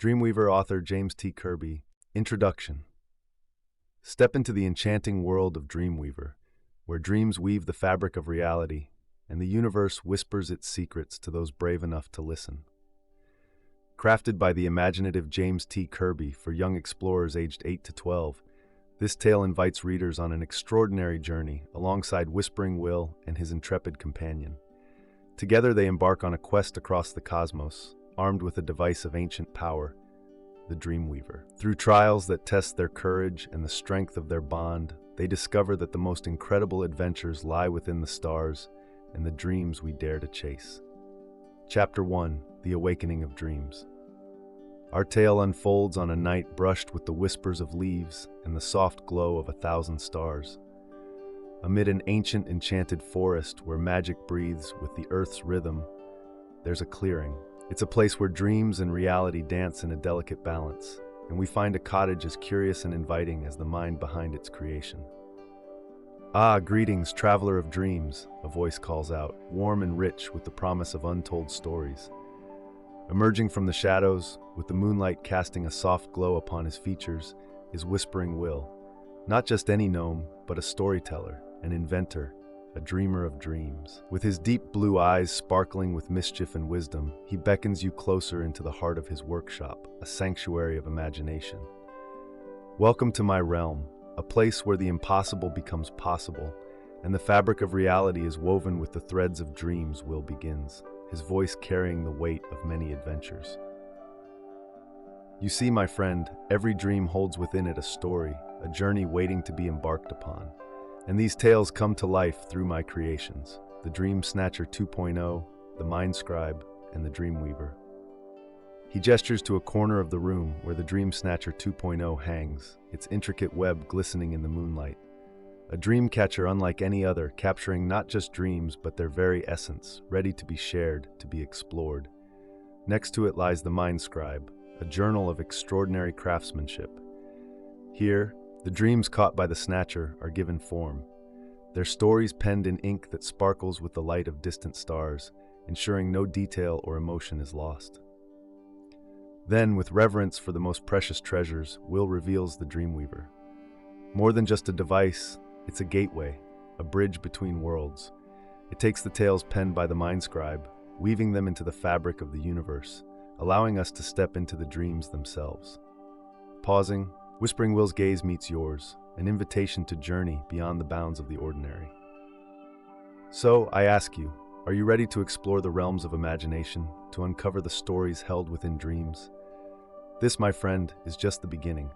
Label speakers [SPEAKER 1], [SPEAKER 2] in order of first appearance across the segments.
[SPEAKER 1] Dreamweaver author James T. Kirby. Introduction. Step into the enchanting world of Dreamweaver, where dreams weave the fabric of reality, and the universe whispers its secrets to those brave enough to listen. Crafted by the imaginative James T. Kirby for young explorers aged 8 to 12, this tale invites readers on an extraordinary journey alongside Whispering Will and his intrepid companion. Together they embark on a quest across the cosmos, armed with a device of ancient power, the Dreamweaver. Through trials that test their courage and the strength of their bond, they discover that the most incredible adventures lie within the stars and the dreams we dare to chase. Chapter 1: The Awakening of Dreams. Our tale unfolds on a night brushed with the whispers of leaves and the soft glow of 1,000 stars. Amid an ancient enchanted forest where magic breathes with the earth's rhythm, there's a clearing. It's a place where dreams and reality dance in a delicate balance, and we find a cottage as curious and inviting as the mind behind its creation. "Ah, greetings, traveler of dreams," a voice calls out, warm and rich with the promise of untold stories. Emerging from the shadows, with the moonlight casting a soft glow upon his features, is Whispering Will. Not just any gnome, but a storyteller, an inventor, a dreamer of dreams. With his deep blue eyes sparkling with mischief and wisdom, he beckons you closer into the heart of his workshop, a sanctuary of imagination. Welcome to my realm, a place where the impossible becomes possible, and the fabric of reality is woven with the threads of dreams. Will begins, his voice carrying the weight of many adventures. You see, my friend, every dream holds within it a story, a journey waiting to be embarked upon. And these tales come to life through my creations, the Dream Snatcher 2.0, the Mind Scribe, and the Dreamweaver. He gestures to a corner of the room where the Dream Snatcher 2.0 hangs, its intricate web glistening in the moonlight. A dream catcher unlike any other, capturing not just dreams but their very essence, ready to be shared, to be explored. Next to it lies the Mind Scribe, a journal of extraordinary craftsmanship. Here, the dreams caught by the Snatcher are given form, their stories penned in ink that sparkles with the light of distant stars, ensuring no detail or emotion is lost. Then, with reverence for the most precious treasures, Will reveals the Dreamweaver. More than just a device, it's a gateway, a bridge between worlds. It takes the tales penned by the Mind Scribe, weaving them into the fabric of the universe, allowing us to step into the dreams themselves. Pausing, Whispering Will's gaze meets yours, an invitation to journey beyond the bounds of the ordinary. So, I ask you, are you ready to explore the realms of imagination, to uncover the stories held within dreams? This, my friend, is just the beginning.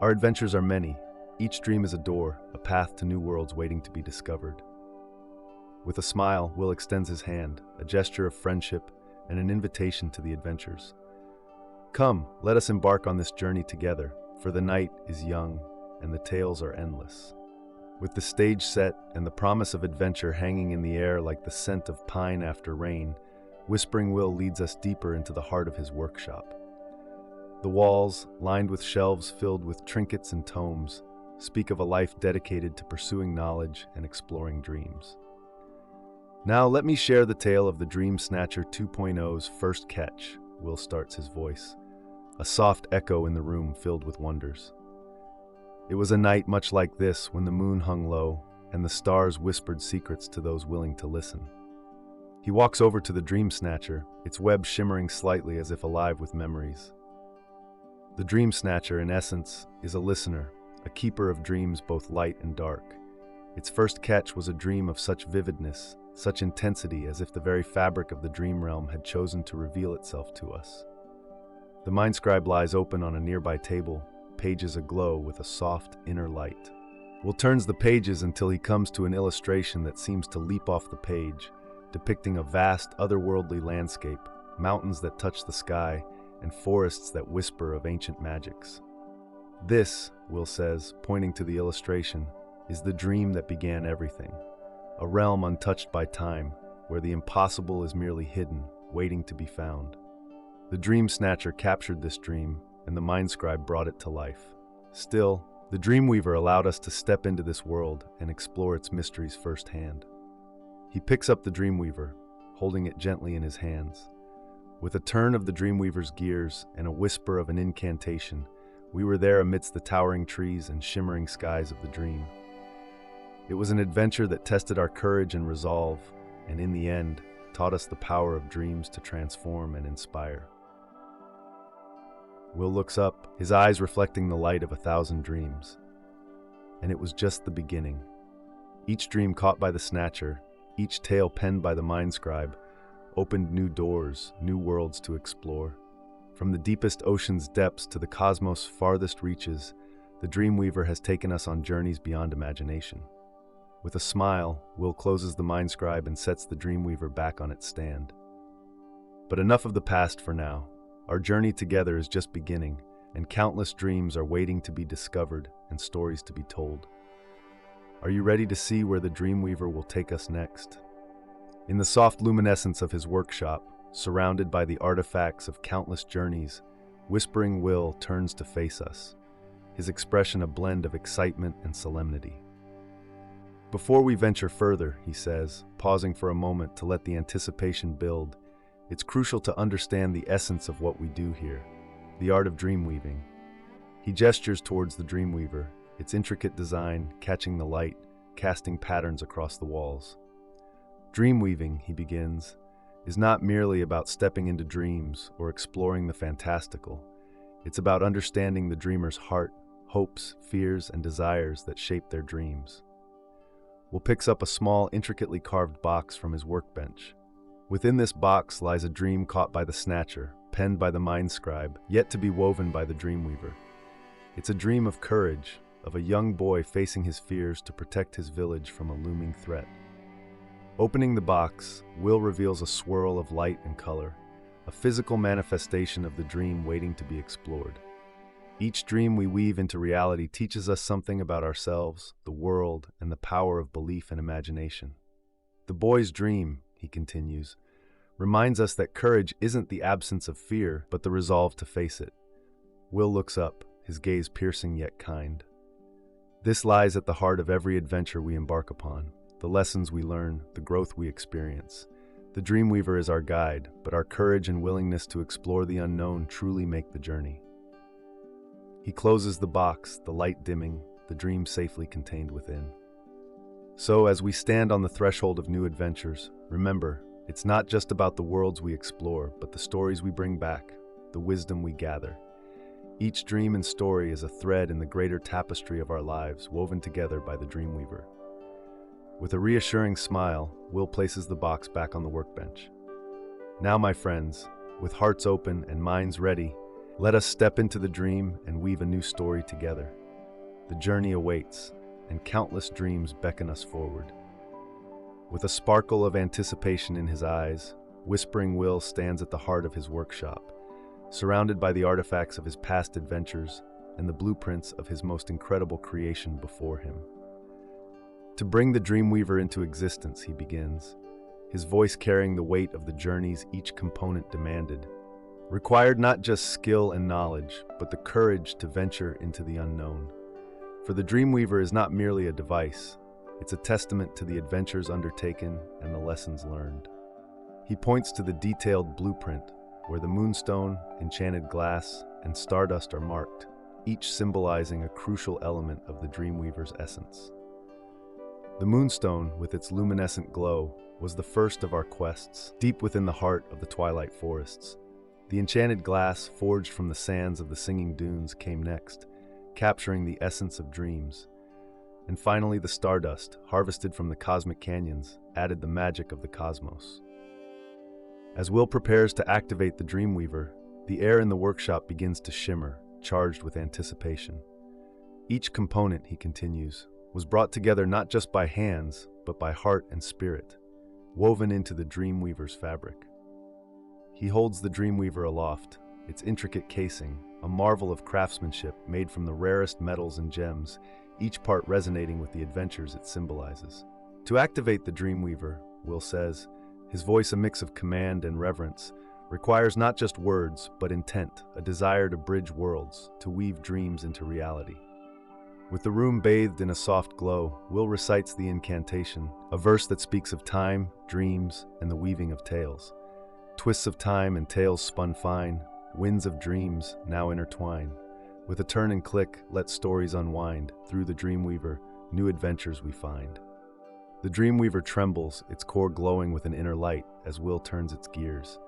[SPEAKER 1] Our adventures are many. Each dream is a door, a path to new worlds waiting to be discovered. With a smile, Will extends his hand, a gesture of friendship and an invitation to the adventures. Come, let us embark on this journey together, for the night is young and the tales are endless. With the stage set and the promise of adventure hanging in the air like the scent of pine after rain, Whispering Will leads us deeper into the heart of his workshop. The walls, lined with shelves filled with trinkets and tomes, speak of a life dedicated to pursuing knowledge and exploring dreams. Now let me share the tale of the Dream Snatcher 2.0's first catch, Will starts his voice, a soft echo in the room filled with wonders. It was a night much like this when the moon hung low and the stars whispered secrets to those willing to listen. He walks over to the Dream Snatcher, its web shimmering slightly as if alive with memories. The Dream Snatcher, in essence, is a listener, a keeper of dreams both light and dark. Its first catch was a dream of such vividness, such intensity, as if the very fabric of the dream realm had chosen to reveal itself to us. The Mind Scribe lies open on a nearby table, pages aglow with a soft inner light. Will turns the pages until he comes to an illustration that seems to leap off the page, depicting a vast, otherworldly landscape, mountains that touch the sky, and forests that whisper of ancient magics. This, Will says, pointing to the illustration, is the dream that began everything, a realm untouched by time, where the impossible is merely hidden, waiting to be found. The Dream Snatcher captured this dream, and the Mind Scribe brought it to life. Still, the Dreamweaver allowed us to step into this world and explore its mysteries firsthand. He picks up the Dreamweaver, holding it gently in his hands. With a turn of the Dreamweaver's gears and a whisper of an incantation, we were there amidst the towering trees and shimmering skies of the dream. It was an adventure that tested our courage and resolve, and in the end, taught us the power of dreams to transform and inspire. Will looks up, his eyes reflecting the light of 1,000 dreams. And it was just the beginning. Each dream caught by the Snatcher, each tale penned by the Mindscribe, opened new doors, new worlds to explore. From the deepest ocean's depths to the cosmos' farthest reaches, the Dreamweaver has taken us on journeys beyond imagination. With a smile, Will closes the Mindscribe and sets the Dreamweaver back on its stand. But enough of the past for now. Our journey together is just beginning, and countless dreams are waiting to be discovered and stories to be told. Are you ready to see where the Dreamweaver will take us next? In the soft luminescence of his workshop, surrounded by the artifacts of countless journeys, Whispering Will turns to face us, his expression a blend of excitement and solemnity. Before we venture further, he says, pausing for a moment to let the anticipation build, it's crucial to understand the essence of what we do here, the art of dreamweaving. He gestures towards the Dreamweaver, its intricate design catching the light, casting patterns across the walls. Dreamweaving, he begins, is not merely about stepping into dreams or exploring the fantastical. It's about understanding the dreamer's heart, hopes, fears, and desires that shape their dreams. Will picks up a small, intricately carved box from his workbench. Within this box lies a dream caught by the Snatcher, penned by the Mindscribe, yet to be woven by the Dreamweaver. It's a dream of courage, of a young boy facing his fears to protect his village from a looming threat. Opening the box, Will reveals a swirl of light and color, a physical manifestation of the dream waiting to be explored. Each dream we weave into reality teaches us something about ourselves, the world, and the power of belief and imagination. The boy's dream, he continues, reminds us that courage isn't the absence of fear, but the resolve to face it. Will looks up, his gaze piercing yet kind. This lies at the heart of every adventure we embark upon, the lessons we learn, the growth we experience. The Dreamweaver is our guide, but our courage and willingness to explore the unknown truly make the journey. He closes the box, the light dimming, the dream safely contained within. So, as we stand on the threshold of new adventures, remember, it's not just about the worlds we explore, but the stories we bring back, the wisdom we gather. Each dream and story is a thread in the greater tapestry of our lives, woven together by the Dreamweaver. With a reassuring smile, Will places the box back on the workbench. Now, my friends, with hearts open and minds ready, let us step into the dream and weave a new story together. The journey awaits, and countless dreams beckon us forward. With a sparkle of anticipation in his eyes, Whispering Will stands at the heart of his workshop, surrounded by the artifacts of his past adventures and the blueprints of his most incredible creation before him. To bring the Dreamweaver into existence, he begins, his voice carrying the weight of the journeys each component demanded. Required not just skill and knowledge, but the courage to venture into the unknown. For the Dreamweaver is not merely a device, it's a testament to the adventures undertaken and the lessons learned. He points to the detailed blueprint, where the moonstone, enchanted glass, and stardust are marked, each symbolizing a crucial element of the Dreamweaver's essence. The moonstone, with its luminescent glow, was the first of our quests, deep within the heart of the Twilight Forests. The enchanted glass, forged from the sands of the Singing Dunes, came next, capturing the essence of dreams. And finally, the stardust, harvested from the cosmic canyons, added the magic of the cosmos. As Will prepares to activate the Dreamweaver, the air in the workshop begins to shimmer, charged with anticipation. Each component, he continues, was brought together not just by hands, but by heart and spirit, woven into the Dreamweaver's fabric. He holds the Dreamweaver aloft, its intricate casing, a marvel of craftsmanship made from the rarest metals and gems, each part resonating with the adventures it symbolizes. To activate the Dreamweaver, Will says, his voice a mix of command and reverence, requires not just words, but intent, a desire to bridge worlds, to weave dreams into reality. With the room bathed in a soft glow, Will recites the incantation, a verse that speaks of time, dreams, and the weaving of tales. Twists of time and tales spun fine, winds of dreams now intertwine. With a turn and click, let stories unwind. Through the Dreamweaver, new adventures we find. The Dreamweaver trembles, its core glowing with an inner light as Will turns its gears.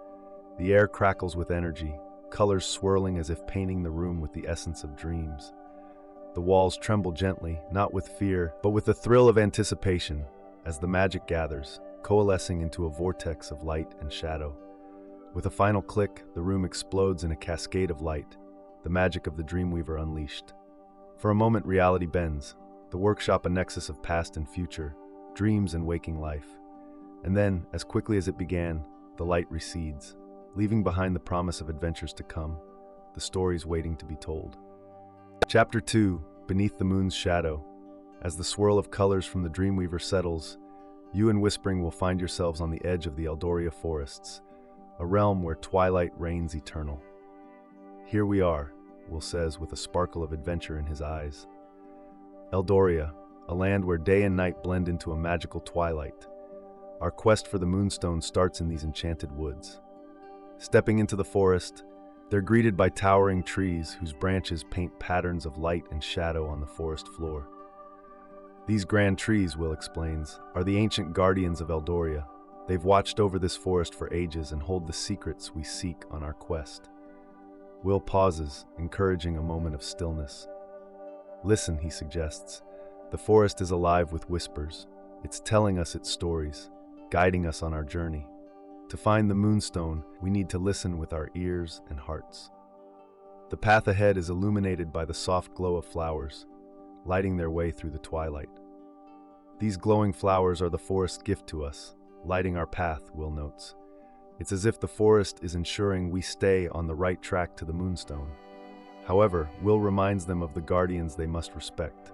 [SPEAKER 1] The air crackles with energy, colors swirling as if painting the room with the essence of dreams. The walls tremble gently, not with fear, but with the thrill of anticipation, as the magic gathers, coalescing into a vortex of light and shadow. With a final click, the room explodes in a cascade of light, the magic of the Dreamweaver unleashed. For a moment, reality bends, the workshop a nexus of past and future, dreams and waking life. And then, as quickly as it began, the light recedes, leaving behind the promise of adventures to come, the stories waiting to be told. Chapter 2, Beneath the Moon's Shadow. As the swirl of colors from the Dreamweaver settles, you and Whispering will find yourselves on the edge of the Eldoria forests, a realm where twilight reigns eternal. Here we are, Will says with a sparkle of adventure in his eyes. Eldoria, a land where day and night blend into a magical twilight. Our quest for the Moonstone starts in these enchanted woods. Stepping into the forest, they're greeted by towering trees whose branches paint patterns of light and shadow on the forest floor. These grand trees, Will explains, are the ancient guardians of Eldoria. They've watched over this forest for ages and hold the secrets we seek on our quest. Will pauses, encouraging a moment of stillness. Listen, he suggests. The forest is alive with whispers. It's telling us its stories, guiding us on our journey. To find the Moonstone, we need to listen with our ears and hearts. The path ahead is illuminated by the soft glow of flowers, lighting their way through the twilight. These glowing flowers are the forest's gift to us, lighting our path, Will notes. It's as if the forest is ensuring we stay on the right track to the Moonstone. However, Will reminds them of the guardians they must respect.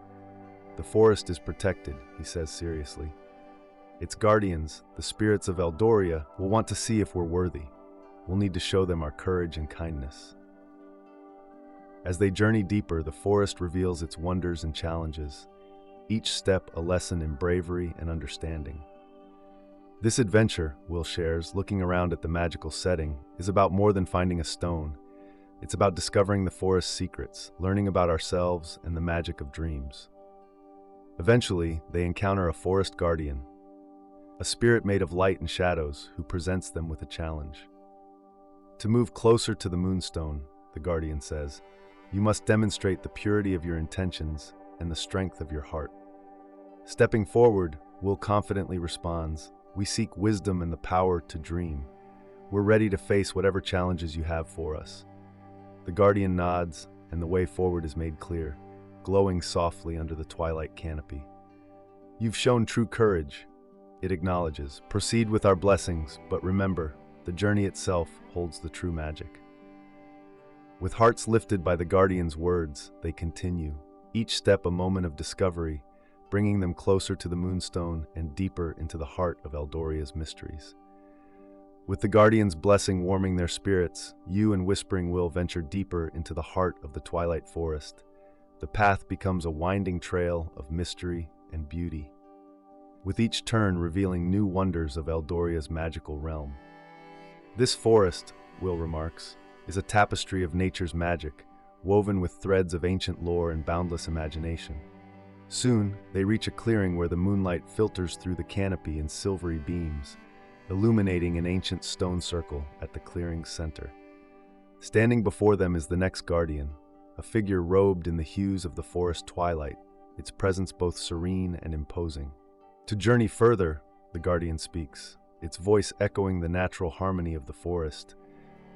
[SPEAKER 1] The forest is protected, he says seriously. Its guardians, the spirits of Eldoria, will want to see if we're worthy. We'll need to show them our courage and kindness. As they journey deeper, the forest reveals its wonders and challenges, each step a lesson in bravery and understanding. This adventure, Will shares, looking around at the magical setting, is about more than finding a stone. It's about discovering the forest's secrets, learning about ourselves and the magic of dreams. Eventually, they encounter a forest guardian, a spirit made of light and shadows who presents them with a challenge. To move closer to the Moonstone, the guardian says, you must demonstrate the purity of your intentions and the strength of your heart. Stepping forward, Will confidently responds, we seek wisdom and the power to dream. We're ready to face whatever challenges you have for us. The guardian nods, and the way forward is made clear, glowing softly under the twilight canopy. You've shown true courage, it acknowledges. Proceed with our blessings, but remember, the journey itself holds the true magic. With hearts lifted by the guardian's words, they continue, each step a moment of discovery, bringing them closer to the Moonstone and deeper into the heart of Eldoria's mysteries. With the guardian's blessing warming their spirits, you and Whispering will venture deeper into the heart of the Twilight Forest. The path becomes a winding trail of mystery and beauty, with each turn revealing new wonders of Eldoria's magical realm. This forest, Will remarks, is a tapestry of nature's magic, woven with threads of ancient lore and boundless imagination. Soon, they reach a clearing where the moonlight filters through the canopy in silvery beams, illuminating an ancient stone circle at the clearing's center. Standing before them is the next guardian, a figure robed in the hues of the forest twilight, its presence both serene and imposing. To journey further, the guardian speaks, its voice echoing the natural harmony of the forest.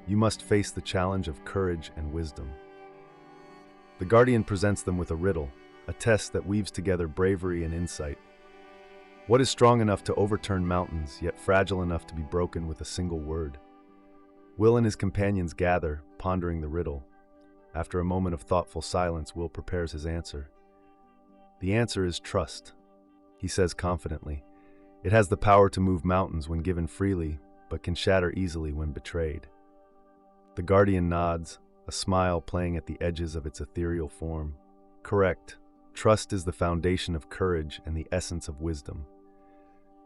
[SPEAKER 1] You must face the challenge of courage and wisdom. The guardian presents them with a riddle, a test that weaves together bravery and insight. What is strong enough to overturn mountains, yet fragile enough to be broken with a single word? Will and his companions gather, pondering the riddle. After a moment of thoughtful silence, Will prepares his answer. The answer is trust, he says confidently. It has the power to move mountains when given freely, but can shatter easily when betrayed. The guardian nods, a smile playing at the edges of its ethereal form. Correct. Trust is the foundation of courage and the essence of wisdom.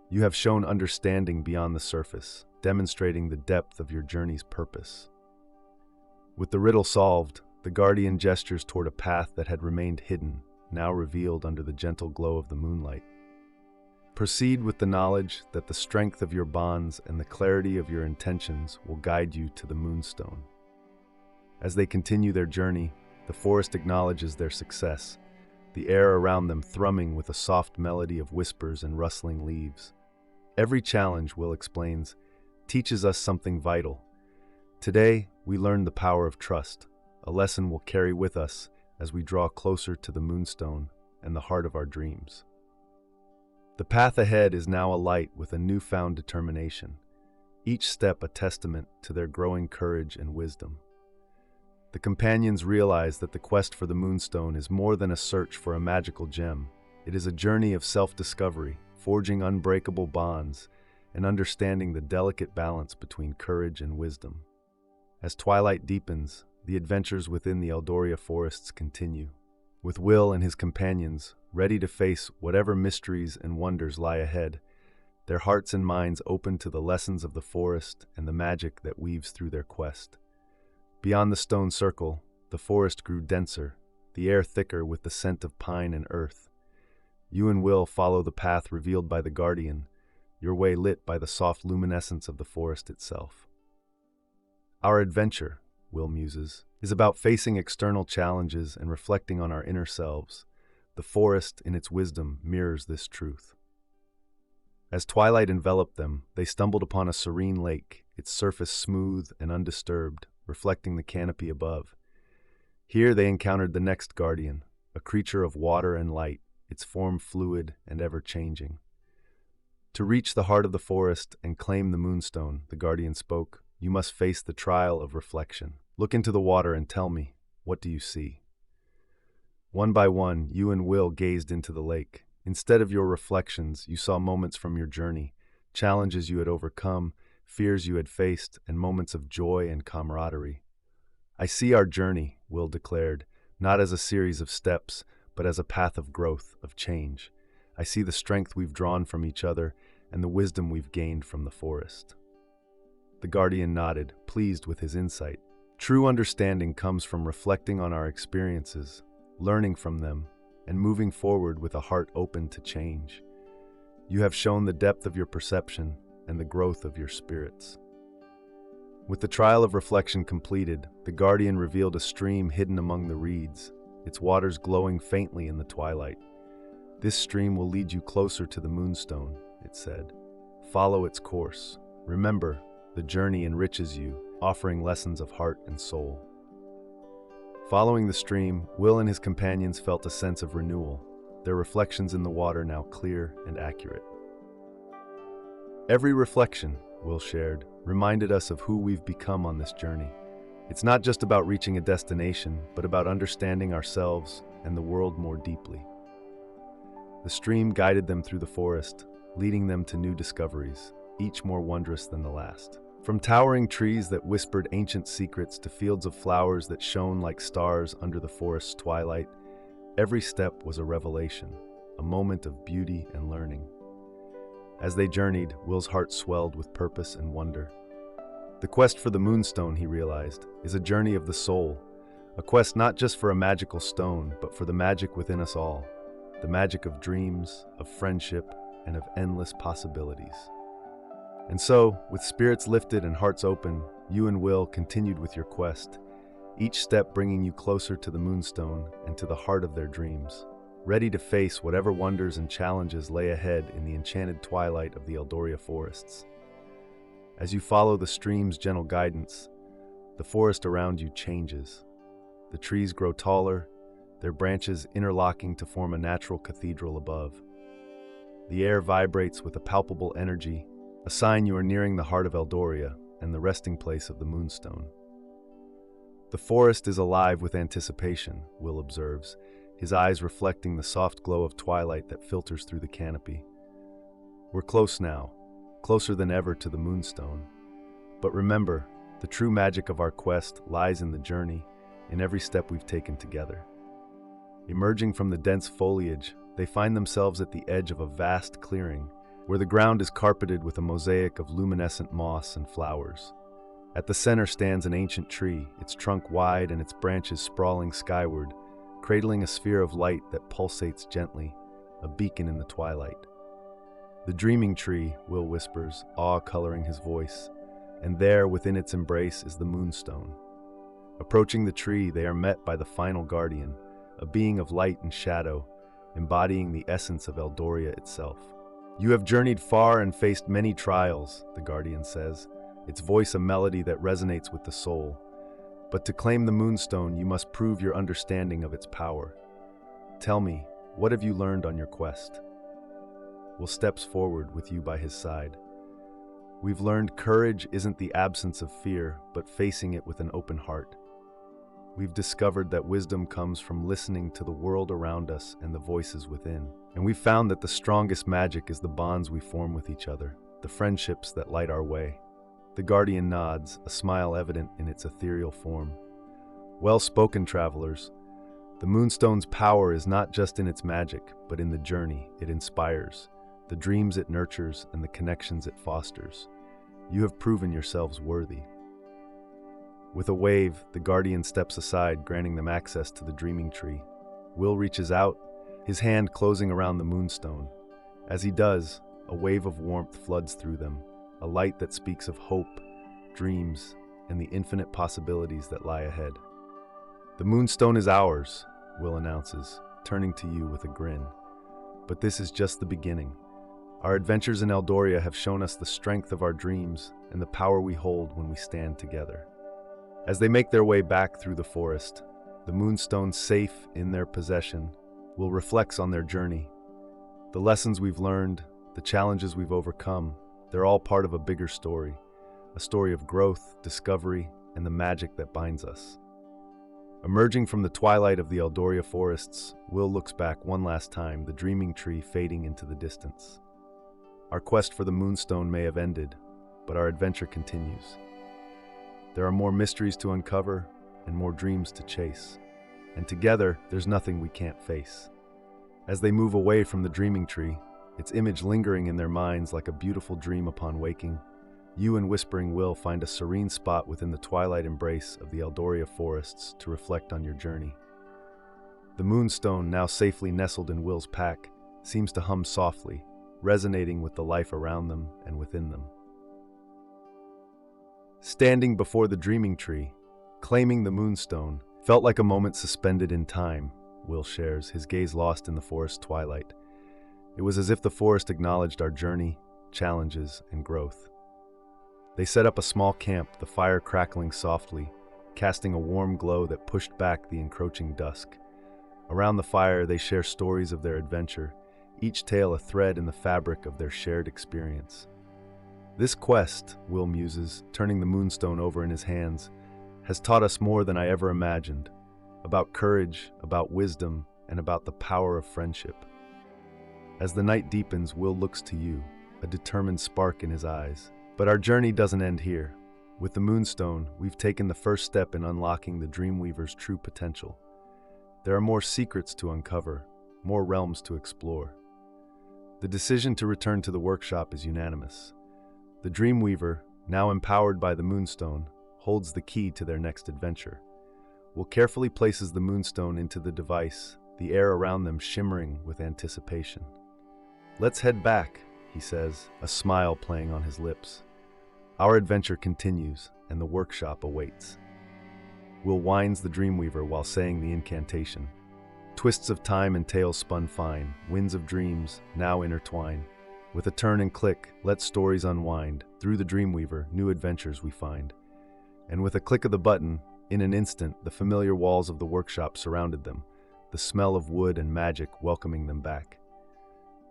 [SPEAKER 1] You have shown understanding beyond the surface, demonstrating the depth of your journey's purpose. With the riddle solved, the guardian gestures toward a path that had remained hidden, now revealed under the gentle glow of the moonlight. Proceed with the knowledge that the strength of your bonds and the clarity of your intentions will guide you to the Moonstone. As they continue their journey, the forest acknowledges their success, the air around them thrumming with a soft melody of whispers and rustling leaves. Every challenge, Will explains, teaches us something vital. Today, we learn the power of trust, a lesson we'll carry with us as we draw closer to the Moonstone and the heart of our dreams. The path ahead is now alight with a newfound determination, each step a testament to their growing courage and wisdom. The companions realize that the quest for the Moonstone is more than a search for a magical gem. It is a journey of self-discovery, forging unbreakable bonds, and understanding the delicate balance between courage and wisdom. As twilight deepens, the adventures within the Eldoria forests continue, with Will and his companions ready to face whatever mysteries and wonders lie ahead, their hearts and minds open to the lessons of the forest and the magic that weaves through their quest. Beyond the stone circle, the forest grew denser, the air thicker with the scent of pine and earth. You and Will follow the path revealed by the Guardian, your way lit by the soft luminescence of the forest itself. Our adventure, Will muses, is about facing external challenges and reflecting on our inner selves. The forest, in its wisdom, mirrors this truth. As twilight enveloped them, they stumbled upon a serene lake, its surface smooth and undisturbed, reflecting the canopy above. Here they encountered the next guardian, a creature of water and light, its form fluid and ever-changing. To reach the heart of the forest and claim the Moonstone, the guardian spoke, you must face the trial of reflection. Look into the water and tell me, what do you see? One by one, you and Will gazed into the lake. Instead of your reflections, you saw moments from your journey, challenges you had overcome, fears you had faced, and moments of joy and camaraderie. I see our journey, Will declared, not as a series of steps, but as a path of growth, of change. I see the strength we've drawn from each other and the wisdom we've gained from the forest. The guardian nodded, pleased with his insight. True understanding comes from reflecting on our experiences, learning from them, and moving forward with a heart open to change. You have shown the depth of your perception and the growth of your spirits. With the trial of reflection completed, the guardian revealed a stream hidden among the reeds, its waters glowing faintly in the twilight. This stream will lead you closer to the Moonstone, it said. Follow its course. Remember, the journey enriches you, offering lessons of heart and soul. Following the stream, Will and his companions felt a sense of renewal, their reflections in the water now clear and accurate. Every reflection, Will shared, reminded us of who we've become on this journey. It's not just about reaching a destination, but about understanding ourselves and the world more deeply. The stream guided them through the forest, leading them to new discoveries, each more wondrous than the last. From towering trees that whispered ancient secrets to fields of flowers that shone like stars under the forest's twilight, every step was a revelation, a moment of beauty and learning. As they journeyed, Will's heart swelled with purpose and wonder. The quest for the Moonstone, he realized, is a journey of the soul, a quest not just for a magical stone, but for the magic within us all, the magic of dreams, of friendship, and of endless possibilities. And so, with spirits lifted and hearts open, you and Will continued with your quest, each step bringing you closer to the Moonstone and to the heart of their dreams, ready to face whatever wonders and challenges lay ahead in the enchanted twilight of the Eldoria forests. As you follow the stream's gentle guidance, the forest around you changes. The trees grow taller, their branches interlocking to form a natural cathedral above. The air vibrates with a palpable energy, a sign you are nearing the heart of Eldoria and the resting place of the Moonstone. The forest is alive with anticipation, Will observes, his eyes reflecting the soft glow of twilight that filters through the canopy. We're close now, closer than ever to the Moonstone. But remember, the true magic of our quest lies in the journey, in every step we've taken together. Emerging from the dense foliage, they find themselves at the edge of a vast clearing, where the ground is carpeted with a mosaic of luminescent moss and flowers. At the center stands an ancient tree, its trunk wide and its branches sprawling skyward, cradling a sphere of light that pulsates gently, a beacon in the twilight. The dreaming tree, Will whispers, awe coloring his voice, and there within its embrace is the moonstone. Approaching the tree, they are met by the final guardian, a being of light and shadow, embodying the essence of Eldoria itself. "You have journeyed far and faced many trials," the guardian says, its voice a melody that resonates with the soul. "But to claim the moonstone, you must prove your understanding of its power. Tell me, what have you learned on your quest?" Will steps forward with you by his side. "We've learned courage isn't the absence of fear, but facing it with an open heart. We've discovered that wisdom comes from listening to the world around us and the voices within. And we've found that the strongest magic is the bonds we form with each other, the friendships that light our way." The guardian nods, a smile evident in its ethereal form. "Well spoken, travelers. The moonstone's power is not just in its magic, but in the journey it inspires, the dreams it nurtures, and the connections it fosters. You have proven yourselves worthy." With a wave, the guardian steps aside, granting them access to the dreaming tree. Will reaches out, his hand closing around the moonstone. As he does, a wave of warmth floods through them, a light that speaks of hope, dreams, and the infinite possibilities that lie ahead. "The moonstone is ours," Will announces, turning to you with a grin. "But this is just the beginning. Our adventures in Eldoria have shown us the strength of our dreams and the power we hold when we stand together." As they make their way back through the forest, the moonstone safe in their possession, Will reflects on their journey. The lessons we've learned, the challenges we've overcome, they're all part of a bigger story, a story of growth, discovery, and the magic that binds us. Emerging from the twilight of the Eldoria forests, Will looks back one last time, the dreaming tree fading into the distance. Our quest for the moonstone may have ended, but our adventure continues. There are more mysteries to uncover and more dreams to chase, and together there's nothing we can't face. As they move away from the dreaming tree, its image lingering in their minds like a beautiful dream upon waking, you and Whispering Will find a serene spot within the twilight embrace of the Eldoria forests to reflect on your journey. The moonstone, now safely nestled in Will's pack, seems to hum softly, resonating with the life around them and within them. Standing before the dreaming tree, claiming the moonstone, felt like a moment suspended in time, Will shares, his gaze lost in the forest twilight. It was as if the forest acknowledged our journey, challenges, and growth. They set up a small camp, the fire crackling softly, casting a warm glow that pushed back the encroaching dusk. Around the fire, they share stories of their adventure, each tale a thread in the fabric of their shared experience. "This quest," Will muses, turning the moonstone over in his hands, "has taught us more than I ever imagined, about courage, about wisdom, and about the power of friendship." As the night deepens, Will looks to you, a determined spark in his eyes. But our journey doesn't end here. With the moonstone, we've taken the first step in unlocking the Dreamweaver's true potential. There are more secrets to uncover, more realms to explore. The decision to return to the workshop is unanimous. The Dreamweaver, now empowered by the moonstone, holds the key to their next adventure. Will carefully places the moonstone into the device, the air around them shimmering with anticipation. "Let's head back," he says, a smile playing on his lips. Our adventure continues, and the workshop awaits. Will winds the Dreamweaver while saying the incantation. Twists of time and tales spun fine, winds of dreams now intertwine. With a turn and click, let stories unwind. Through the Dreamweaver, new adventures we find. And with a click of the button, in an instant, the familiar walls of the workshop surrounded them, the smell of wood and magic welcoming them back.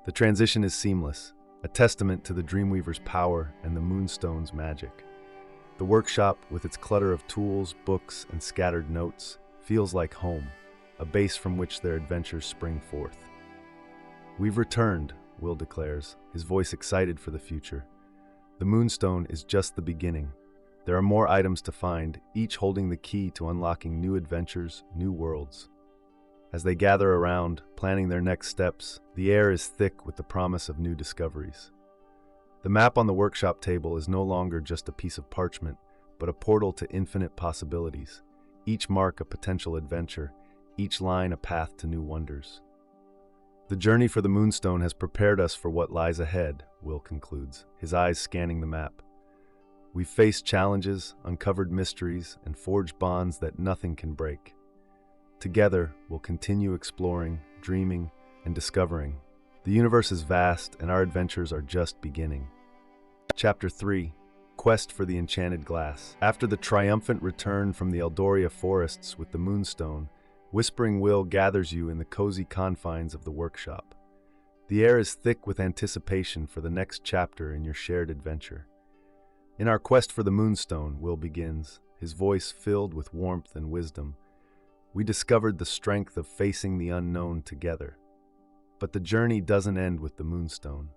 [SPEAKER 1] The transition is seamless, a testament to the Dreamweaver's power and the Moonstone's magic. The workshop, with its clutter of tools, books, and scattered notes, feels like home, a base from which their adventures spring forth. "We've returned," Will declares, his voice excited for the future. "The Moonstone is just the beginning. There are more items to find, each holding the key to unlocking new adventures, new worlds." As they gather around, planning their next steps, the air is thick with the promise of new discoveries. The map on the workshop table is no longer just a piece of parchment, but a portal to infinite possibilities. Each mark a potential adventure, each line a path to new wonders. The journey for the Moonstone has prepared us for what lies ahead, Will concludes, his eyes scanning the map. We've faced challenges, uncovered mysteries, and forged bonds that nothing can break. Together, we'll continue exploring, dreaming, and discovering. The universe is vast, and our adventures are just beginning. Chapter 3: Quest for the Enchanted Glass. After the triumphant return from the Eldoria forests with the Moonstone, Whispering Will gathers you in the cozy confines of the workshop. The air is thick with anticipation for the next chapter in your shared adventure. In our quest for the Moonstone, Will begins, his voice filled with warmth and wisdom. We discovered the strength of facing the unknown together. But the journey doesn't end with the Moonstone.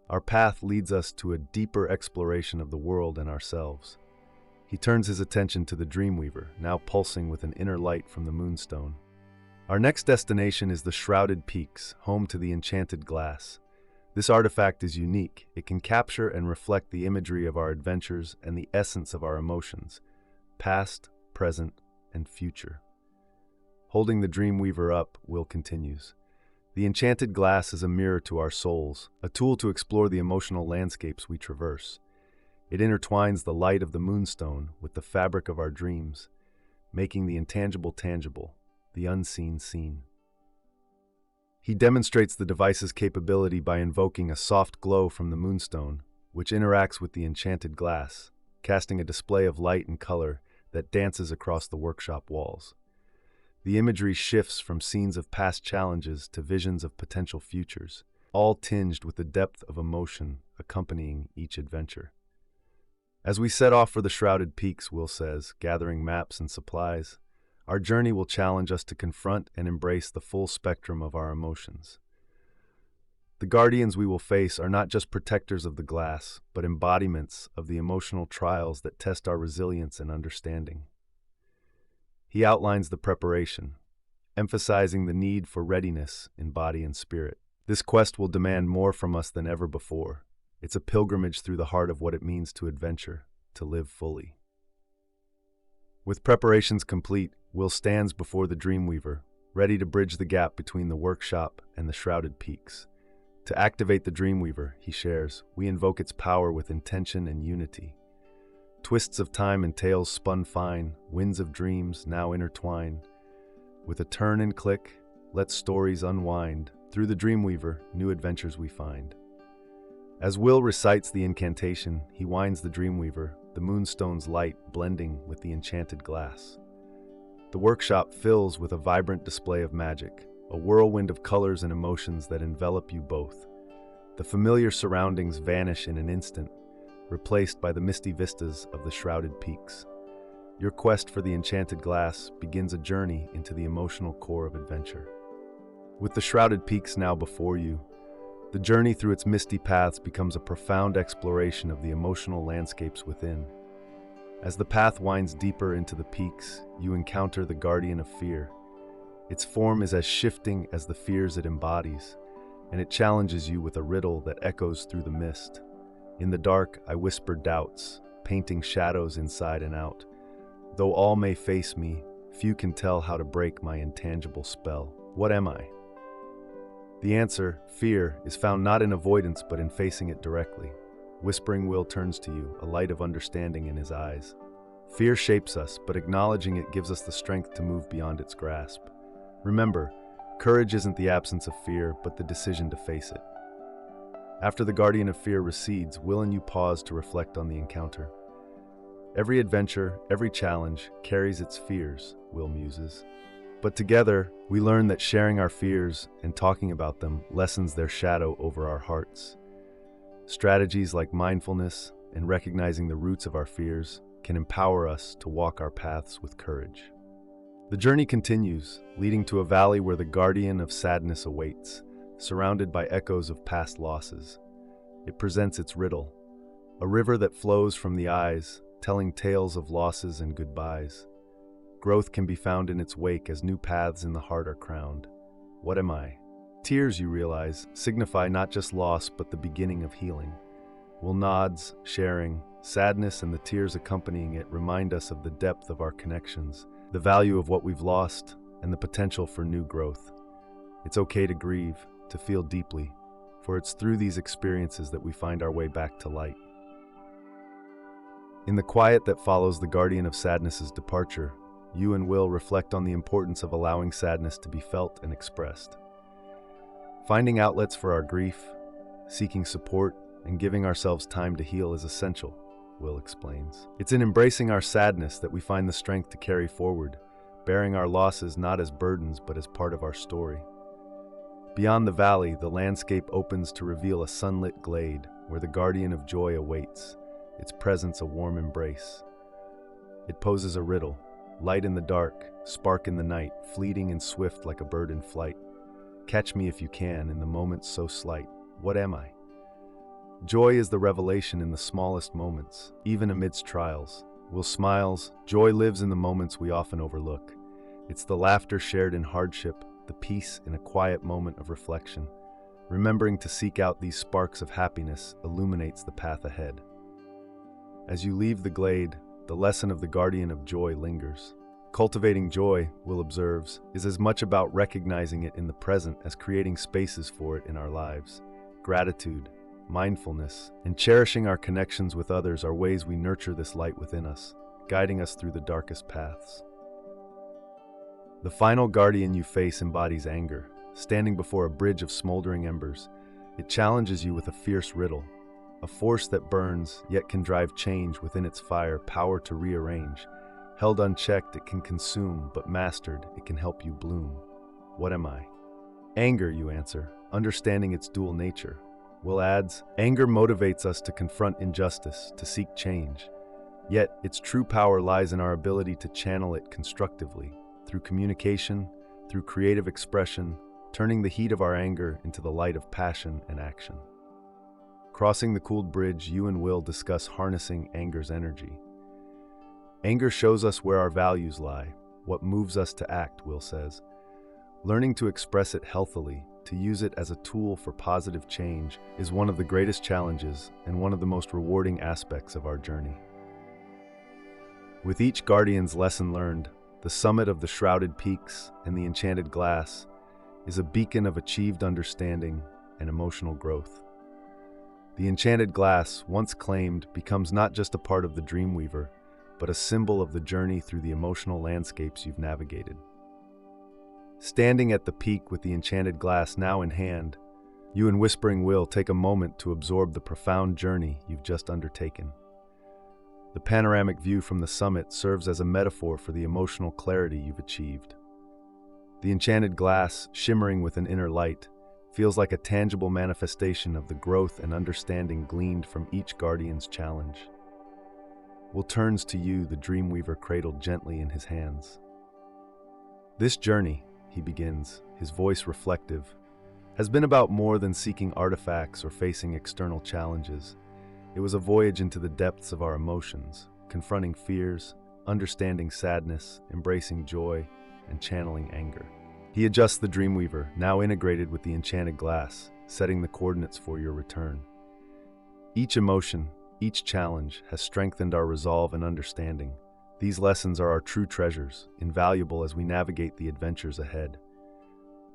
[SPEAKER 1] Our path leads us to a deeper exploration of the world and ourselves. He turns his attention to the Dreamweaver, now pulsing with an inner light from the Moonstone. Our next destination is the Shrouded Peaks, home to the Enchanted Glass. This artifact is unique. It can capture and reflect the imagery of our adventures and the essence of our emotions, past, present, and future. Holding the Dreamweaver up, Will continues. The Enchanted Glass is a mirror to our souls, a tool to explore the emotional landscapes we traverse. It intertwines the light of the Moonstone with the fabric of our dreams, making the intangible tangible, the unseen seen. He demonstrates the device's capability by invoking a soft glow from the Moonstone, which interacts with the Enchanted Glass, casting a display of light and color that dances across the workshop walls. The imagery shifts from scenes of past challenges to visions of potential futures, all tinged with the depth of emotion accompanying each adventure. As we set off for the Shrouded Peaks, Will says, gathering maps and supplies, our journey will challenge us to confront and embrace the full spectrum of our emotions. The guardians we will face are not just protectors of the glass, but embodiments of the emotional trials that test our resilience and understanding. He outlines the preparation, emphasizing the need for readiness in body and spirit. This quest will demand more from us than ever before. It's a pilgrimage through the heart of what it means to adventure, to live fully. With preparations complete, Will stands before the Dreamweaver, ready to bridge the gap between the workshop and the Shrouded Peaks. To activate the Dreamweaver, he shares, we invoke its power with intention and unity. Twists of time and tales spun fine, winds of dreams now intertwine. With a turn and click, let stories unwind. Through the Dreamweaver, new adventures we find. As Will recites the incantation, he winds the Dreamweaver, the Moonstone's light blending with the Enchanted Glass. The workshop fills with a vibrant display of magic, a whirlwind of colors and emotions that envelop you both. The familiar surroundings vanish in an instant, replaced by the misty vistas of the Shrouded Peaks. Your quest for the Enchanted Glass begins a journey into the emotional core of adventure. With the Shrouded Peaks now before you, the journey through its misty paths becomes a profound exploration of the emotional landscapes within. As the path winds deeper into the peaks, you encounter the Guardian of Fear. Its form is as shifting as the fears it embodies, and it challenges you with a riddle that echoes through the mist. In the dark, I whisper doubts, painting shadows inside and out. Though all may face me, few can tell how to break my intangible spell. What am I? The answer, fear, is found not in avoidance but in facing it directly. Whispering Will turns to you, a light of understanding in his eyes. Fear shapes us, but acknowledging it gives us the strength to move beyond its grasp. Remember, courage isn't the absence of fear, but the decision to face it. After the Guardian of Fear recedes, Will and you pause to reflect on the encounter. Every adventure, every challenge, carries its fears, Will muses. But together, we learn that sharing our fears and talking about them lessens their shadow over our hearts. Strategies like mindfulness and recognizing the roots of our fears can empower us to walk our paths with courage. The journey continues, leading to a valley where the Guardian of Sadness awaits, surrounded by echoes of past losses. It presents its riddle, a river that flows from the eyes, telling tales of losses and goodbyes. Growth can be found in its wake as new paths in the heart are crowned. What am I? Tears, you realize, signify not just loss but the beginning of healing. Will nods, sharing, sadness, and the tears accompanying it remind us of the depth of our connections, the value of what we've lost, and the potential for new growth. It's okay to grieve, to feel deeply, for it's through these experiences that we find our way back to light. In the quiet that follows the guardian of sadness's departure, you and Will reflect on the importance of allowing sadness to be felt and expressed. Finding outlets for our grief, seeking support, and giving ourselves time to heal is essential, Will explains. It's in embracing our sadness that we find the strength to carry forward, bearing our losses not as burdens but as part of our story. Beyond the valley, the landscape opens to reveal a sunlit glade where the guardian of joy awaits, its presence a warm embrace. It poses a riddle, light in the dark, spark in the night, fleeting and swift like a bird in flight. Catch me if you can in the moments so slight. What am I? Joy is the revelation in the smallest moments, even amidst trials. Will smiles, joy lives in the moments we often overlook. It's the laughter shared in hardship, the peace in a quiet moment of reflection. Remembering to seek out these sparks of happiness illuminates the path ahead. As you leave the glade, the lesson of the guardian of joy lingers. Cultivating joy, Will observes, is as much about recognizing it in the present as creating spaces for it in our lives. Gratitude, mindfulness, and cherishing our connections with others are ways we nurture this light within us, guiding us through the darkest paths. The final guardian you face embodies anger, standing before a bridge of smoldering embers. It challenges you with a fierce riddle, a force that burns yet can drive change within its fire, power to rearrange. Held unchecked, it can consume, but mastered, it can help you bloom. What am I? Anger, you answer, understanding its dual nature. Will adds, anger motivates us to confront injustice, to seek change. Yet, its true power lies in our ability to channel it constructively, through communication, through creative expression, turning the heat of our anger into the light of passion and action. Crossing the cooled bridge, you and Will discuss harnessing anger's energy. Anger shows us where our values lie, what moves us to act, Will says. Learning to express it healthily, to use it as a tool for positive change, is one of the greatest challenges and one of the most rewarding aspects of our journey. With each guardian's lesson learned, the summit of the shrouded peaks and the enchanted glass is a beacon of achieved understanding and emotional growth. The enchanted glass, once claimed, becomes not just a part of the Dreamweaver, but a symbol of the journey through the emotional landscapes you've navigated. Standing at the peak with the enchanted glass now in hand, you and Whispering Will take a moment to absorb the profound journey you've just undertaken. The panoramic view from the summit serves as a metaphor for the emotional clarity you've achieved. The enchanted glass, shimmering with an inner light, feels like a tangible manifestation of the growth and understanding gleaned from each guardian's challenge. Will turns to you, the Dreamweaver cradled gently in his hands. This journey, he begins, his voice reflective, has been about more than seeking artifacts or facing external challenges. It was a voyage into the depths of our emotions, confronting fears, understanding sadness, embracing joy, and channeling anger. He adjusts the Dreamweaver, now integrated with the enchanted glass, setting the coordinates for your return. Each emotion, each challenge has strengthened our resolve and understanding. These lessons are our true treasures, invaluable as we navigate the adventures ahead.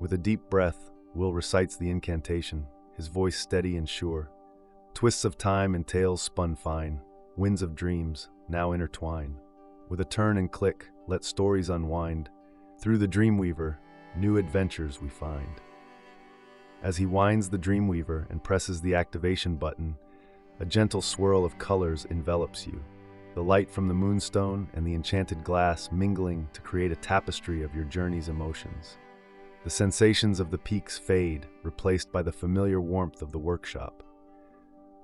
[SPEAKER 1] With a deep breath, Will recites the incantation, his voice steady and sure. Twists of time and tales spun fine, winds of dreams now intertwine. With a turn and click, let stories unwind. Through the Dreamweaver, new adventures we find. As he winds the Dreamweaver and presses the activation button, a gentle swirl of colors envelops you. The light from the moonstone and the enchanted glass mingling to create a tapestry of your journey's emotions. The sensations of the peaks fade, replaced by the familiar warmth of the workshop.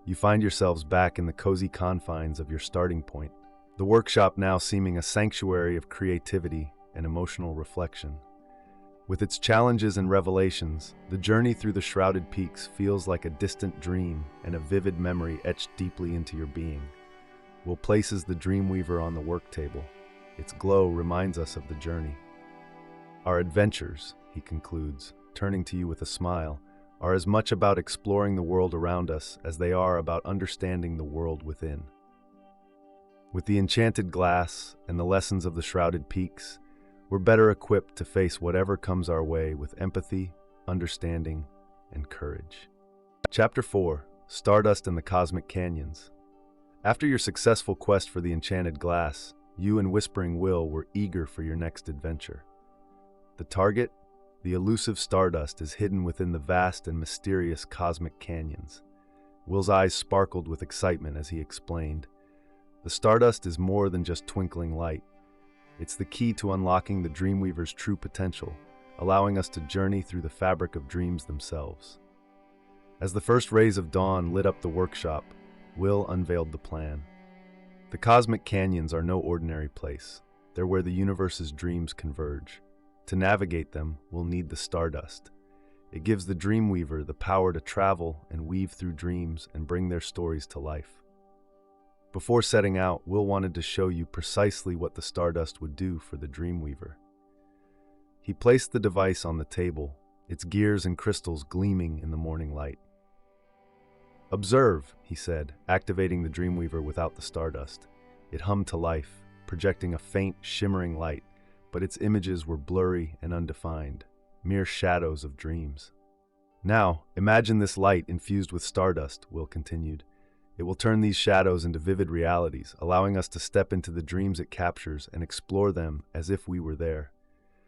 [SPEAKER 1] You find yourselves back in the cozy confines of your starting point, the workshop now seeming a sanctuary of creativity and emotional reflection. With its challenges and revelations, the journey through the shrouded peaks feels like a distant dream and a vivid memory etched deeply into your being. Will places the Dreamweaver on the work table. Its glow reminds us of the journey. Our adventures, he concludes, turning to you with a smile, are as much about exploring the world around us as they are about understanding the world within. With the enchanted glass and the lessons of the shrouded peaks, we're better equipped to face whatever comes our way with empathy, understanding, and courage. Chapter 4: Stardust and the Cosmic Canyons. After your successful quest for the enchanted glass, you and Whispering Will were eager for your next adventure. The target? The elusive stardust is hidden within the vast and mysterious cosmic canyons. Will's eyes sparkled with excitement as he explained. The stardust is more than just twinkling light. It's the key to unlocking the Dreamweaver's true potential, allowing us to journey through the fabric of dreams themselves. As the first rays of dawn lit up the workshop, Will unveiled the plan. The cosmic canyons are no ordinary place. They're where the universe's dreams converge. To navigate them, we'll need the stardust. It gives the Dreamweaver the power to travel and weave through dreams and bring their stories to life. Before setting out, Will wanted to show you precisely what the stardust would do for the Dreamweaver. He placed the device on the table, its gears and crystals gleaming in the morning light. "Observe," he said, activating the Dreamweaver without the stardust. It hummed to life, projecting a faint, shimmering light, but its images were blurry and undefined, mere shadows of dreams. "Now, imagine this light infused with stardust," Will continued. "It will turn these shadows into vivid realities, allowing us to step into the dreams it captures and explore them as if we were there.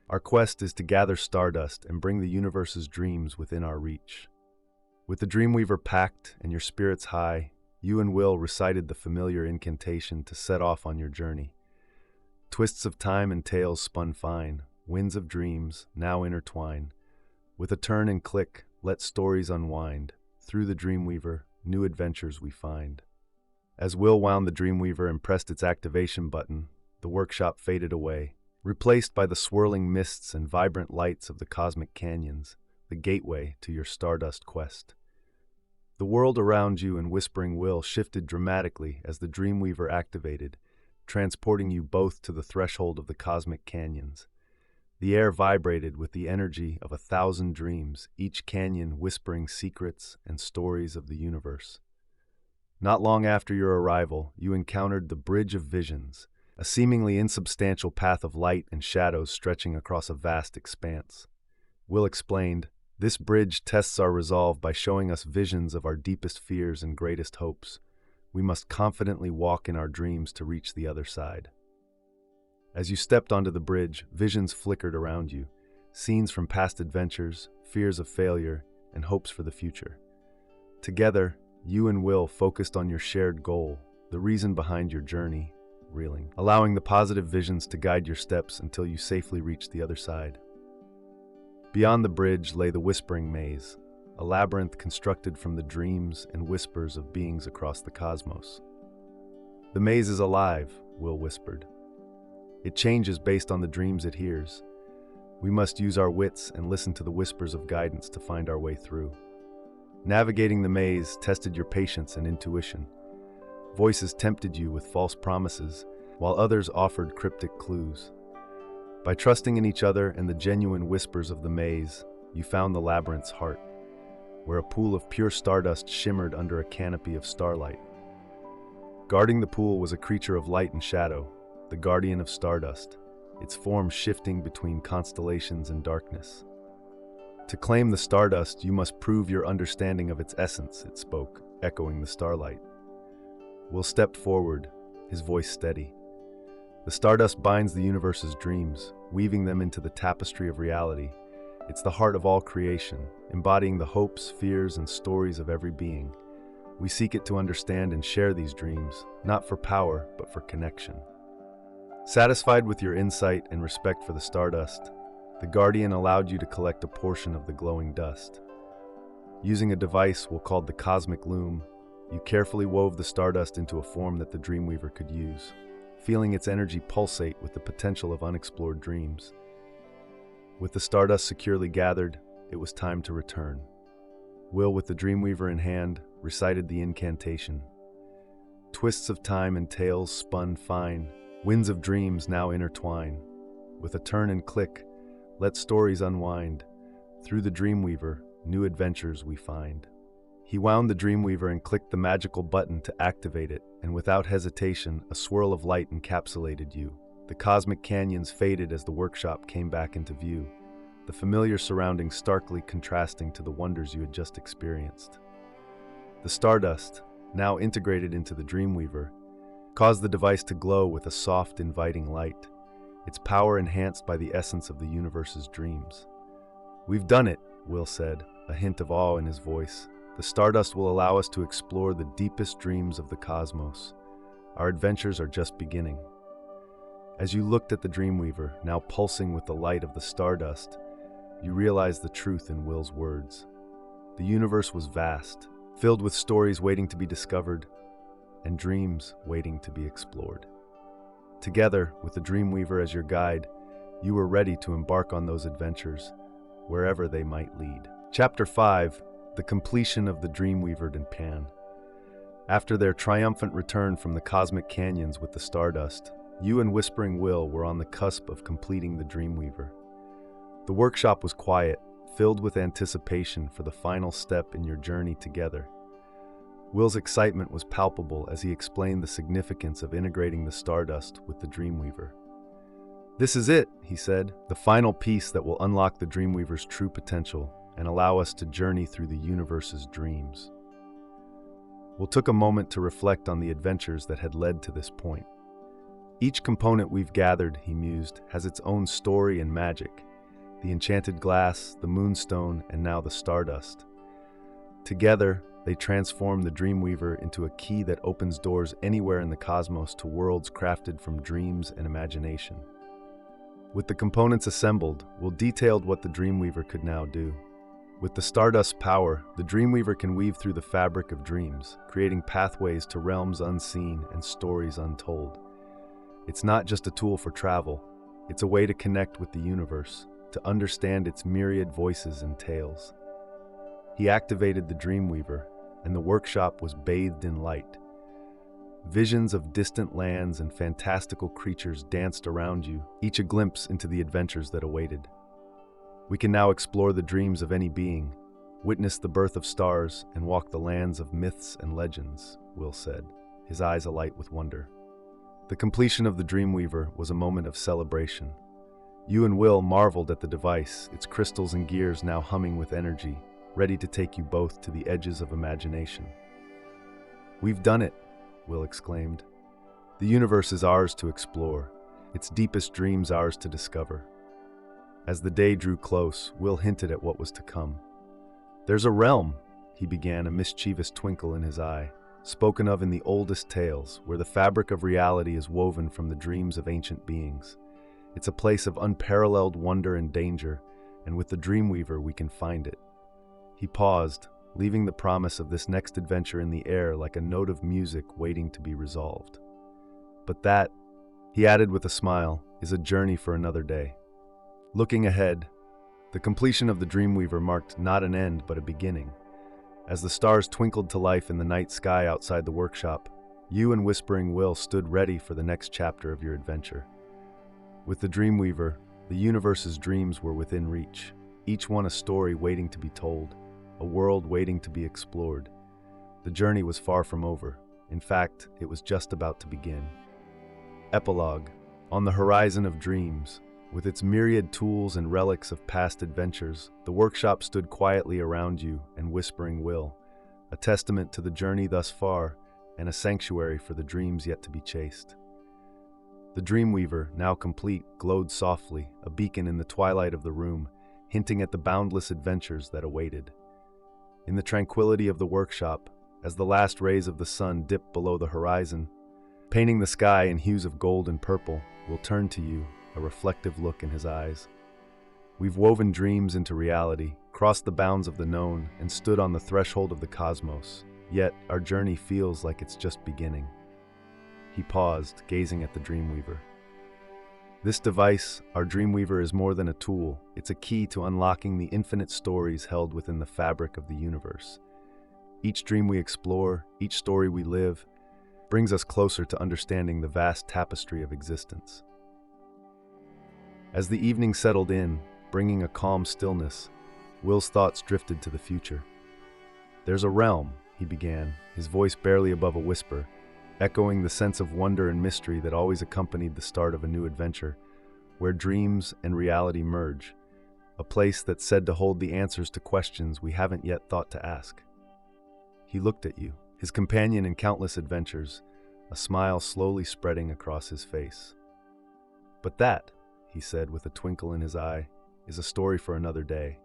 [SPEAKER 1] Our quest is to gather stardust and bring the universe's dreams within our reach." With the Dreamweaver packed and your spirits high, you and Will recited the familiar incantation to set off on your journey. Twists of time and tales spun fine, winds of dreams now intertwine. With a turn and click, let stories unwind. Through the Dreamweaver, new adventures we find. As Will wound the Dreamweaver and pressed its activation button, the workshop faded away, replaced by the swirling mists and vibrant lights of the cosmic canyons, the gateway to your stardust quest. The world around you and Whispering Will shifted dramatically as the Dreamweaver activated, transporting you both to the threshold of the cosmic canyons. The air vibrated with the energy of 1,000 dreams, each canyon whispering secrets and stories of the universe. Not long after your arrival, you encountered the Bridge of Visions, a seemingly insubstantial path of light and shadows stretching across a vast expanse. Will explained, "This bridge tests our resolve by showing us visions of our deepest fears and greatest hopes. We must confidently walk in our dreams to reach the other side." As you stepped onto the bridge, visions flickered around you, scenes from past adventures, fears of failure, and hopes for the future. Together, you and Will focused on your shared goal, the reason behind your journey, reeling, allowing the positive visions to guide your steps until you safely reached the other side. Beyond the bridge lay the Whispering Maze, a labyrinth constructed from the dreams and whispers of beings across the cosmos. "The maze is alive," Will whispered. "It changes based on the dreams it hears. We must use our wits and listen to the whispers of guidance to find our way through." Navigating the maze tested your patience and intuition. Voices tempted you with false promises, while others offered cryptic clues. By trusting in each other and the genuine whispers of the maze, you found the labyrinth's heart, where a pool of pure stardust shimmered under a canopy of starlight. Guarding the pool was a creature of light and shadow, the guardian of stardust, its form shifting between constellations and darkness. "To claim the stardust, you must prove your understanding of its essence," it spoke, echoing the starlight. Will stepped forward, his voice steady. "The stardust binds the universe's dreams, weaving them into the tapestry of reality. It's the heart of all creation, embodying the hopes, fears, and stories of every being. We seek it to understand and share these dreams, not for power, but for connection." Satisfied with your insight and respect for the stardust, the Guardian allowed you to collect a portion of the glowing dust. Using a device we'll call the Cosmic Loom, you carefully wove the stardust into a form that the Dreamweaver could use, feeling its energy pulsate with the potential of unexplored dreams. With the stardust securely gathered, it was time to return. Will, with the Dreamweaver in hand, recited the incantation. Twists of time and tales spun fine, winds of dreams now intertwine. With a turn and click, let stories unwind. Through the Dreamweaver, new adventures we find. He wound the Dreamweaver and clicked the magical button to activate it, and without hesitation, a swirl of light encapsulated you. The cosmic canyons faded as the workshop came back into view, the familiar surroundings starkly contrasting to the wonders you had just experienced. The stardust, now integrated into the Dreamweaver, caused the device to glow with a soft, inviting light, its power enhanced by the essence of the universe's dreams. "We've done it," Will said, a hint of awe in his voice. "The stardust will allow us to explore the deepest dreams of the cosmos. Our adventures are just beginning." As you looked at the Dreamweaver, now pulsing with the light of the stardust, you realized the truth in Will's words. The universe was vast, filled with stories waiting to be discovered and dreams waiting to be explored. Together, with the Dreamweaver as your guide, you were ready to embark on those adventures, wherever they might lead. Chapter 5: The Completion of the Dreamweaver and Pan. After their triumphant return from the cosmic canyons with the stardust, you and Whispering Will were on the cusp of completing the Dreamweaver. The workshop was quiet, filled with anticipation for the final step in your journey together. Will's excitement was palpable as he explained the significance of integrating the stardust with the Dreamweaver. "This is it," he said, "the final piece that will unlock the Dreamweaver's true potential and allow us to journey through the universe's dreams." Will took a moment to reflect on the adventures that had led to this point. "Each component we've gathered," he mused, "has its own story and magic. The enchanted glass, the moonstone, and now the stardust. Together, they transform the Dreamweaver into a key that opens doors anywhere in the cosmos to worlds crafted from dreams and imagination." With the components assembled, Will detailed what the Dreamweaver could now do. With the Stardust's power, the Dreamweaver can weave through the fabric of dreams, creating pathways to realms unseen and stories untold. It's not just a tool for travel, it's a way to connect with the universe, to understand its myriad voices and tales. He activated the Dreamweaver, and the workshop was bathed in light. Visions of distant lands and fantastical creatures danced around you, each a glimpse into the adventures that awaited. "We can now explore the dreams of any being, witness the birth of stars, and walk the lands of myths and legends," Will said, his eyes alight with wonder. The completion of the Dreamweaver was a moment of celebration. You and Will marveled at the device, its crystals and gears now humming with energy, ready to take you both to the edges of imagination. "We've done it," Will exclaimed. "The universe is ours to explore, its deepest dreams ours to discover." As the day drew close, Will hinted at what was to come. "There's a realm," he began, a mischievous twinkle in his eye, "spoken of in the oldest tales, where the fabric of reality is woven from the dreams of ancient beings. It's a place of unparalleled wonder and danger, and with the Dreamweaver we can find it." He paused, leaving the promise of this next adventure in the air like a note of music waiting to be resolved. "But that," he added with a smile, "is a journey for another day." Looking ahead, the completion of the Dreamweaver marked not an end but a beginning. As the stars twinkled to life in the night sky outside the workshop, you and Whispering Will stood ready for the next chapter of your adventure. With the Dreamweaver, the universe's dreams were within reach, each one a story waiting to be told, a world waiting to be explored. The journey was far from over. In fact, it was just about to begin. Epilogue. On the horizon of dreams, with its myriad tools and relics of past adventures, the workshop stood quietly around you and Whispering Will, a testament to the journey thus far and a sanctuary for the dreams yet to be chased. The Dreamweaver, now complete, glowed softly, a beacon in the twilight of the room, hinting at the boundless adventures that awaited. In the tranquility of the workshop, as the last rays of the sun dipped below the horizon, painting the sky in hues of gold and purple, Will turn to you, a reflective look in his eyes. "We've woven dreams into reality, crossed the bounds of the known, and stood on the threshold of the cosmos, yet our journey feels like it's just beginning." He paused, gazing at the Dreamweaver. "This device, our Dreamweaver, is more than a tool. It's a key to unlocking the infinite stories held within the fabric of the universe. Each dream we explore, each story we live, brings us closer to understanding the vast tapestry of existence." As the evening settled in, bringing a calm stillness, Will's thoughts drifted to the future. "There's a realm," he began, his voice barely above a whisper, echoing the sense of wonder and mystery that always accompanied the start of a new adventure, where dreams and reality merge, a place that's said to hold the answers to questions we haven't yet thought to ask. He looked at you, his companion in countless adventures, a smile slowly spreading across his face. "But that," he said with a twinkle in his eye, "is a story for another day."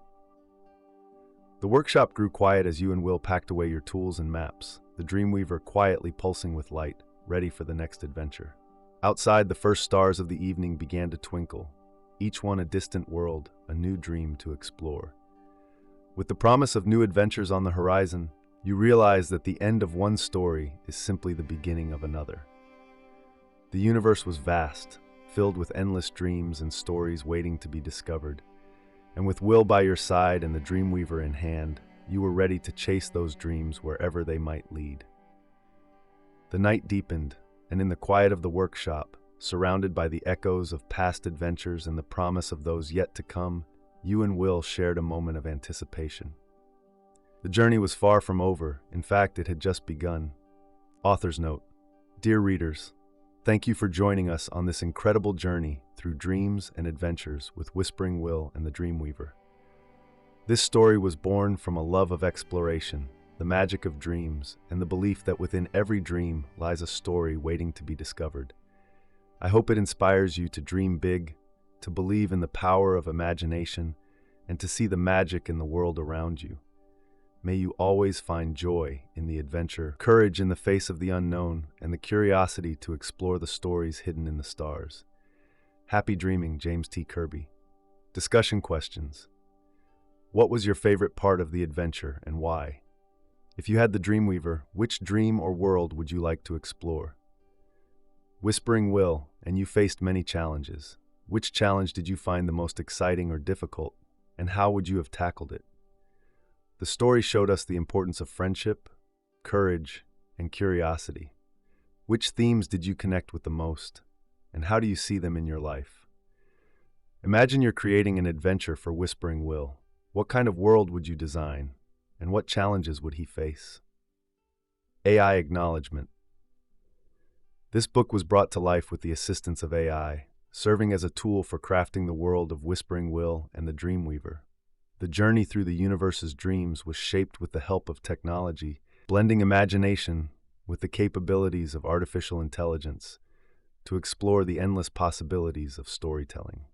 [SPEAKER 1] The workshop grew quiet as you and Will packed away your tools and maps, the Dreamweaver quietly pulsing with light, ready for the next adventure. Outside, the first stars of the evening began to twinkle, each one a distant world, a new dream to explore. With the promise of new adventures on the horizon, you realize that the end of one story is simply the beginning of another. The universe was vast, filled with endless dreams and stories waiting to be discovered. And with Will by your side and the Dreamweaver in hand, you were ready to chase those dreams wherever they might lead. The night deepened, and in the quiet of the workshop, surrounded by the echoes of past adventures and the promise of those yet to come, you and Will shared a moment of anticipation. The journey was far from over. In fact, it had just begun. Author's note: Dear readers, thank you for joining us on this incredible journey through dreams and adventures with Whispering Will and the Dreamweaver. This story was born from a love of exploration, the magic of dreams, and the belief that within every dream lies a story waiting to be discovered. I hope it inspires you to dream big, to believe in the power of imagination, and to see the magic in the world around you. May you always find joy in the adventure, courage in the face of the unknown, and the curiosity to explore the stories hidden in the stars. Happy dreaming, James T. Kirby. Discussion questions. What was your favorite part of the adventure and why? If you had the Dreamweaver, which dream or world would you like to explore? Whispering Will, and you faced many challenges. Which challenge did you find the most exciting or difficult, and how would you have tackled it? The story showed us the importance of friendship, courage, and curiosity. Which themes did you connect with the most, and how do you see them in your life? Imagine you're creating an adventure for Whispering Will. What kind of world would you design, and what challenges would he face? AI Acknowledgement. This book was brought to life with the assistance of AI, serving as a tool for crafting the world of Whispering Will and the Dreamweaver. The journey through the universe's dreams was shaped with the help of technology, blending imagination with the capabilities of artificial intelligence to explore the endless possibilities of storytelling.